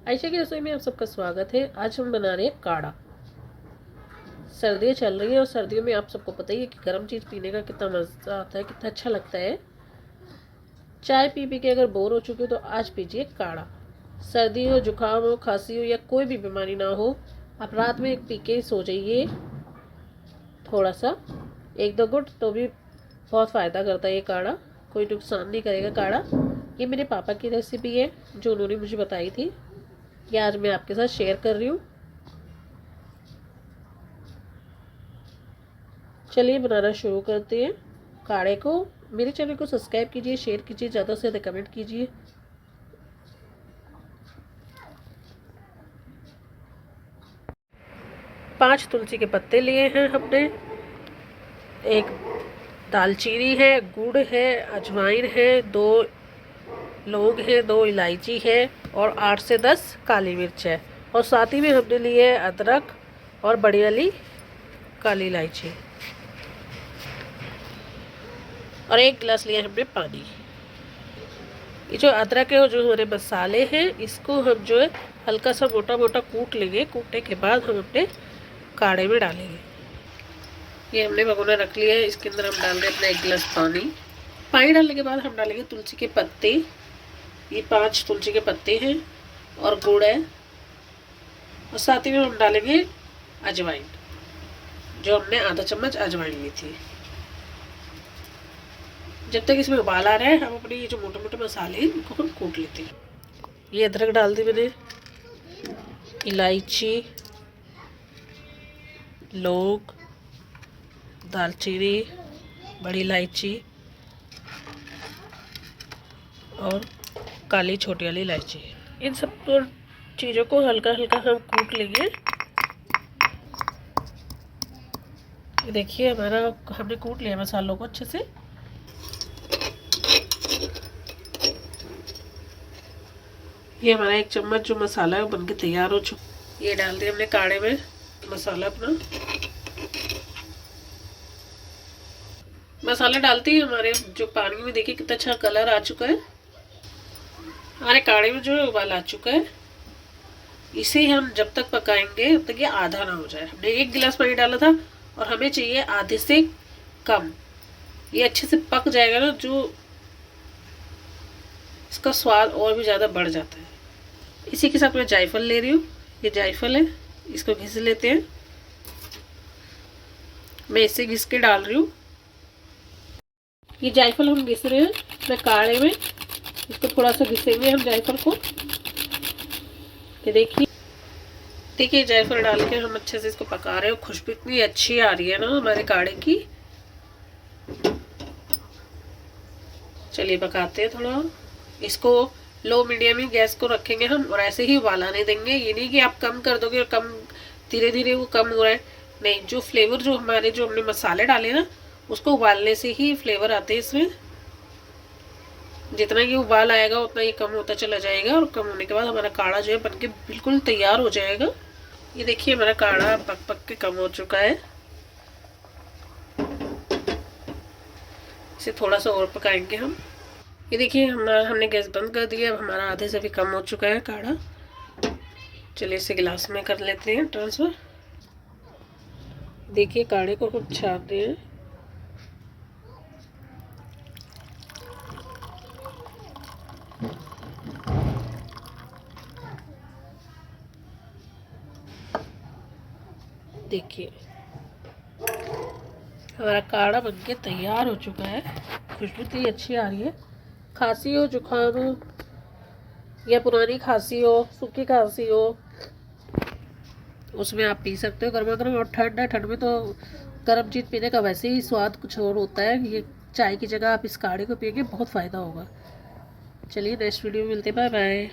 आयशा की रसोई में आप सबका स्वागत है। आज हम बना रहे हैं काढ़ा। सर्दियाँ चल रही हैं और सर्दियों में आप सबको पता ही है कि गर्म चीज़ पीने का कितना मज़ा आता है, कितना अच्छा लगता है। चाय पी पी के अगर बोर हो चुके हो तो आज पीजिए काढ़ा। सर्दी हो, जुकाम हो, खांसी हो या कोई भी बीमारी ना हो, आप रात में एक पी के सो जाइए। थोड़ा सा 1-2 घुट तो भी बहुत फ़ायदा करता है ये काढ़ा, कोई नुकसान नहीं करेगा काढ़ा। ये मेरे पापा की रेसिपी है जो उन्होंने मुझे बताई थी, ये आज मैं आपके साथ शेयर कर रही हूँ। चलिए बनाना शुरू करते हैं काढ़े को। मेरे चैनल को सब्सक्राइब कीजिए, शेयर कीजिए, ज़्यादा से ज़्यादा कमेंट कीजिए। पाँच तुलसी के पत्ते लिए हैं हमने, एक दालचीनी है, गुड़ है, अजवाइन है, 2 लौंग है, 2 इलायची है और 8 से 10 काली मिर्च है। और साथ ही में हमने लिए है अदरक और बड़ी वाली काली इलायची और 1 गिलास लिया हमने पानी। ये जो अदरक है और जो हमारे मसाले हैं, इसको हम जो है हल्का सा मोटा मोटा कूट लेंगे। कूटने के बाद हम अपने काढ़े में डालेंगे। ये हमने भगोना रख लिया है, इसके अंदर हम डाल रहे हैं अपना 1 गिलास पानी। पानी डालने के बाद हम डालेंगे तुलसी के पत्ते। ये 5 तुलसी के पत्ते हैं और गुड़ है और साथ ही में हम डालेंगे अजवाइन, जो हमने आधा चम्मच अजवाइन ली थी। जब तक इसमें उबाल आ रहा है, हम अपने ये जो मोटे मोटे मसाले हैं इनको हम कूट लेते हैं। ये अदरक डाल दी मैंने, इलायची, लौंग, दालचीनी, बड़ी इलायची और काली छोटी वाली इलायची। इन सब चीज़ों को हल्का हल्का हम कूट लेंगे। देखिए हमारा हमने कूट लिया मसालों को अच्छे से। ये हमारा 1 चम्मच जो मसाला है वो बनके तैयार हो चुका। ये डाल दिया हमने काढ़े में मसाला अपना। मसाला डालते ही हमारे जो पानी में देखिए कितना अच्छा कलर आ चुका है। हमारे काढ़े में जो है उबाल आ चुका है। इसे हम जब तक पकाएंगे तब तक ये आधा ना हो जाए। हमने 1 गिलास पानी डाला था और हमें चाहिए आधे से कम। ये अच्छे से पक जाएगा ना, जो इसका स्वाद और भी ज़्यादा बढ़ जाता है। इसी के साथ मैं जायफल ले रही हूँ। ये जायफल है, इसको घिस लेते हैं। मैं इसे घिस के डाल रही हूँ। ये जायफल हम घिस रहे हैं मैं काढ़े में, इसको थोड़ा सा घिसेंगे हम जायफल को। ये देखिए जायफल डाल के हम अच्छे से इसको पका रहे हैं। खुशबू इतनी अच्छी आ रही है ना हमारे काढ़े की। चलिए पकाते हैं थोड़ा इसको। लो मीडियम ही गैस को रखेंगे हम और ऐसे ही उबाल आने देंगे। ये नहीं कि आप कम कर दोगे और कम धीरे धीरे वो कम हो रहा है, नहीं। जो फ्लेवर जो हमारे जो हमने मसाले डाले ना, उसको उबालने से ही फ्लेवर आते हैं इसमें। जितना ये उबाल आएगा उतना ये कम होता चला जाएगा और कम होने के बाद हमारा काढ़ा जो है बनके बिल्कुल तैयार हो जाएगा। ये देखिए हमारा काढ़ा पक पक के कम हो चुका है। इसे थोड़ा सा और पकाएंगे हम। ये देखिए हमने गैस बंद कर दिया। अब हमारा आधे से भी कम हो चुका है काढ़ा। चलिए इसे गिलास में कर लेते हैं ट्रांसफर। देखिए काढ़े को कुछ छानते हैं। देखिए हमारा काढ़ा बनके तैयार हो चुका है। खुशबू इतनी अच्छी आ रही है। खांसी हो, जुकाम हो या पुरानी खांसी हो, सूखी खांसी हो, उसमें आप पी सकते हो गर्मा गर्म। और ठंड में तो गर्म चीज़ पीने का वैसे ही स्वाद कुछ और होता है। ये चाय की जगह आप इस काढ़े को पिएंगे, बहुत फ़ायदा होगा। चलिए नेक्स्ट वीडियो में मिलते हैं। Bye bye.